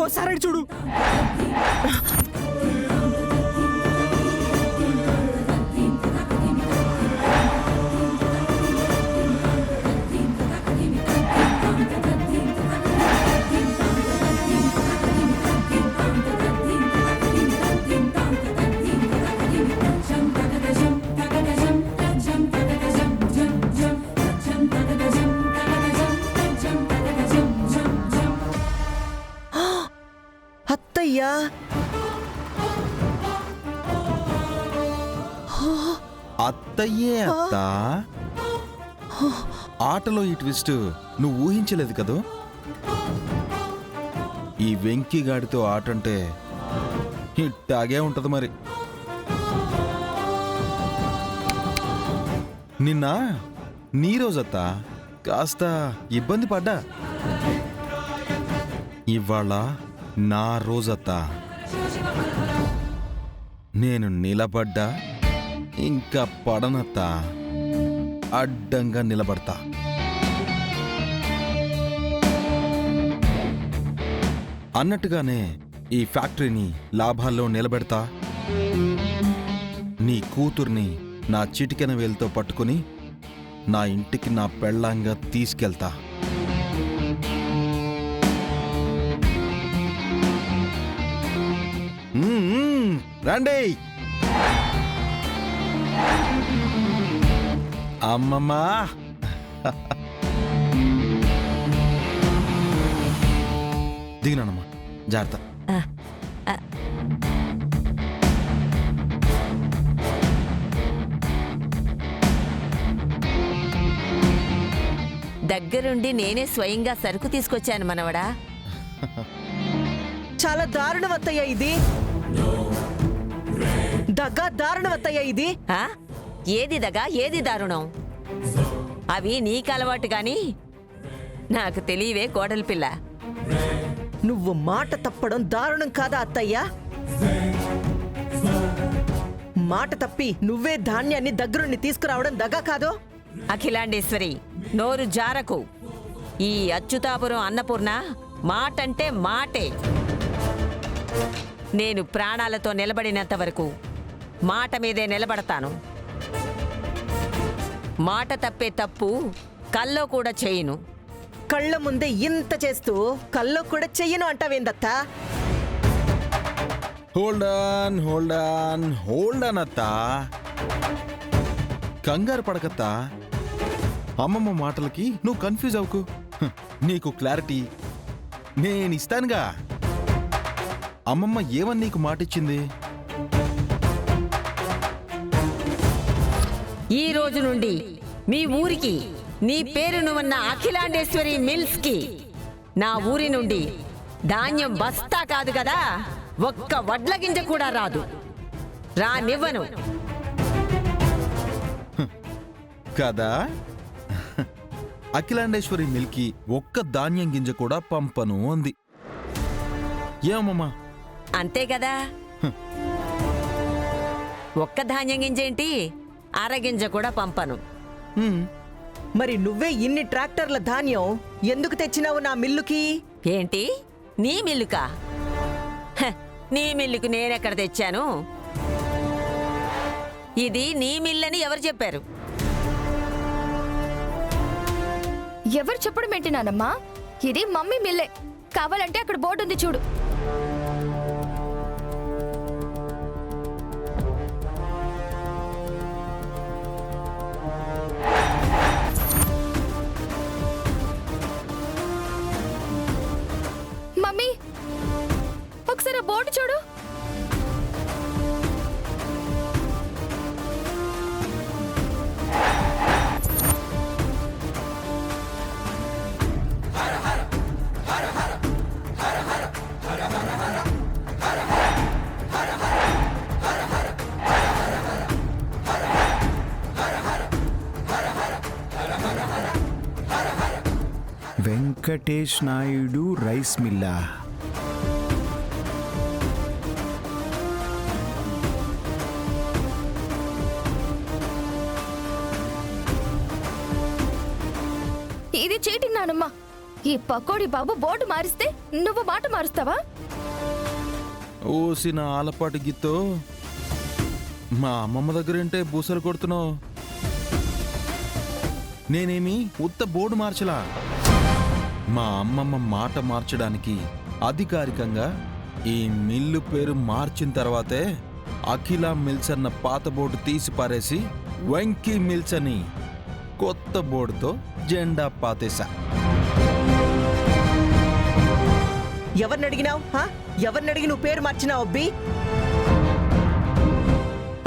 ఓసారి చూడు. అత్తయ్యా, అత్తయ్యే అత్త. ఆటలో ఈ ట్విస్ట్ నువ్వు ఊహించలేదు కదూ. ఈ వెంకీగాడితో ఆట అంటే ఇట్టాగే ఉంటది మరి. నిన్న నీ రోజత్త కాస్త ఇబ్బంది పడ్డా. ఇవాళ నా రోజత్త. నేను నిలబడ్డా ఇంకా పడనత్త, అడ్డంగా నిలబడతా. అన్నట్టుగానే ఈ ఫ్యాక్టరీని లాభాల్లో నిలబెడతా. నీ కూతుర్ని నా చిటికెన వేలుతో పట్టుకుని నా ఇంటికి నా పెళ్ళాంగా తీసుకెళ్తా. రండి అమ్మమ్మా. దిగినానమ్మా, జాగ్రత్త. దగ్గరుండి నేనే స్వయంగా సరుకు తీసుకొచ్చాను మనవడా. చాలా దారుణం అత్తయ్య ఇది. దగ్గా దారుణం అత్తయ్య ఇది. ఏది దగా ఏది దారుణం? అవి నీకు అలవాటు గాని నాకు తెలియవే కోడలి పిల్ల. నువ్వు మాట తప్పడం దారుణం కాదా అత్తయ్యా? మాట తప్పి నువ్వే ధాన్యాన్ని దగ్గరుండి తీసుకురావడం దగా కాదో? అఖిలాండేశ్వరి, నోరు జారకు. ఈ అచ్యుతాపురం అన్నపూర్ణ మాటంటే మాటే. నేను ప్రాణాలతో నిలబడినంత వరకు మాట మీదే నిలబడతాను. మాట తప్పే తప్పు కల్లో కూడా చేయను. కళ్ళ ముందే ఇంత చేస్తూ కల్లో కూడా చెయ్యను అంటావేందత్తా? Hold on, hold on, hold on అత్తా. కంగారు పడకత్తా. అమ్మమ్మ మాటలకి నువ్వు కన్ఫ్యూజ్ అవ్వకు. నీకు క్లారిటీ నేనిస్తానుగా. అమ్మమ్మ ఏమని నీకు మాటిచ్చింది? ఈ రోజు నుండి మీ ఊరికి నీ పేరును ఉన్న అఖిలాండేశ్వరి మిల్స్ కి నా ఊరి నుండి ధాన్యం బస్తా కాదు కదా, ఒక్క వడ్ల గింజ కూడా రాదు. రానివ్వను కదా. అఖిలాండేశ్వరి మిల్కి ఒక్క ధాన్యం గింజ కూడా పంపను అంది. ఏమమ్మా? అంతే కదా. ఒక్క ధాన్యం గింజ ఏంటి, అరగింజ కూడా పంపను. మరి నువ్వే ఇన్ని ట్రాక్టర్ల ధాన్యం ఎందుకు తెచ్చినావు నా మిల్లుకి? ఏంటి, నీ మిల్లుకా? నీ మిల్లుకు నేనెక్కడ తెచ్చాను? ఇది నీ మిల్లని ఎవరు చెప్పారు? ఎవరు చెప్పడం ఏంటి నానమ్మా? ఇది మమ్మీ మిల్లే. కావాలంటే అక్కడ బోర్డు ఉంది చూడు. మమ్మీ, ఒకసారి ఆ బోర్డు చూడు. వెంకటేష్ నాయుడు రైస్ మిల్లా. ఇది చీటింగ్ నానమ్మా. ఈ పకోడీ బాబు బోర్డు మారిస్తే నువ్వు మాట మారుస్తావా? ఓసిన ఆలపాటి గిత్తో మా అమ్మమ్మ దగ్గరేంటే బూసలు కొడుతున్నావు. నేనేమి ఉత్త బోర్డు మార్చలా. మా అమ్మమ్మ మాట మార్చడానికి అధికారికంగా ఈ మిల్లు పేరు మార్చిన తర్వాతే అఖిల మిల్స్ అన్న పాత బోర్డు తీసి పారేసి వెంకీ మిల్స్ అని కొత్త బోర్డుతో జెండా పాతేశా. ఎవరిని అడిగినావు? ఎవరిని అడిగి నువ్వు పేరు మార్చినావు అబ్బి?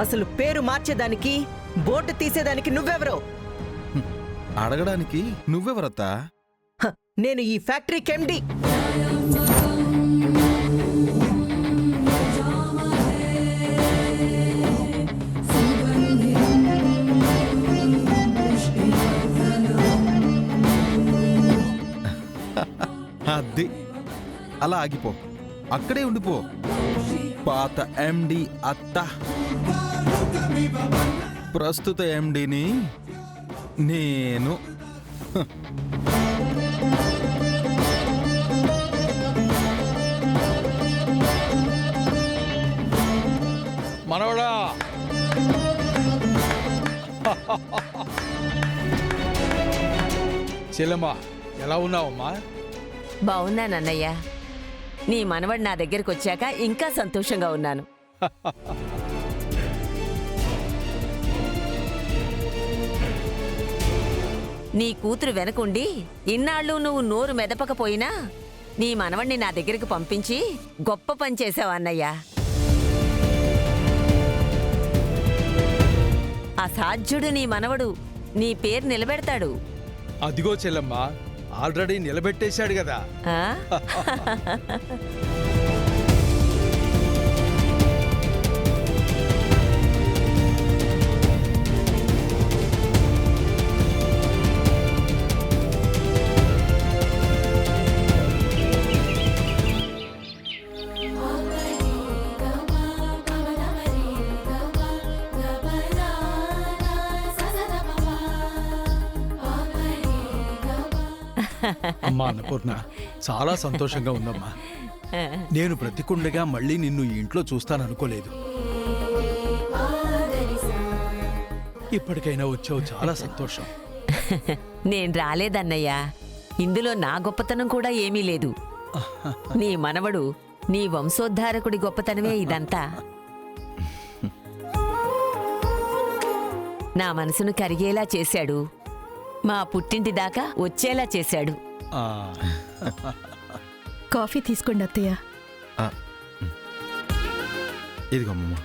అసలు పేరు మార్చేదానికి బోర్డు తీసేదానికి నువ్వెవరో? అడగడానికి నువ్వెవరత్తా? నేను ఈ ఫ్యాక్టరీకి ఎండి. అది అలా ఆగిపో, అక్కడే ఉండిపో. పాత ఎండి అత్త, ప్రస్తుత ఎండిని నేను. మనవడా, చెల్లెమ్మా ఎలా ఉన్నావమ్మా? బావున్నానన్నయ్య. నీ మనవడు నా దగ్గరికి వచ్చాక ఇంకా సంతోషంగా ఉన్నాను. నీ కూతురు వెనకుండి ఇన్నాళ్ళు నువ్వు నోరు మెదపకపోయినా నీ మనవణ్ణి నా దగ్గరికి పంపించి గొప్ప పని చేశావు అన్నయ్య. అసాధ్యుడు నీ మనవడు నీ పేరు నిలబెడతాడు. అదిగో చెల్లెమ్మా, ఆల్రెడీ నిలబెట్టేశాడు కదా. ఆ? అమ్మా అన్నపూర్ణ, చాలా సంతోషంగా ఉందమ్మా. నేను బ్రతికుండగా మళ్ళీ నిన్ను ఈ ఇంట్లో చూస్తాననుకోలేదు. ఇప్పటికైనా వచ్చావు, చాలా సంతోషం. నేను రాలేదన్నయ్యా. ఇందులో నా గొప్పతనం కూడా ఏమీ లేదు. నీ మనవడు నీ వంశోద్ధారకుడి గొప్పతనమే ఇదంతా. నా మనసును కరిగేలా చేశాడు. మా పుట్టింటి దాకా వచ్చేలా చేశాడు. ఆ, కాఫీ తీసుకోండి అత్తయ్య. ఇదిగో అమ్మమ్మ.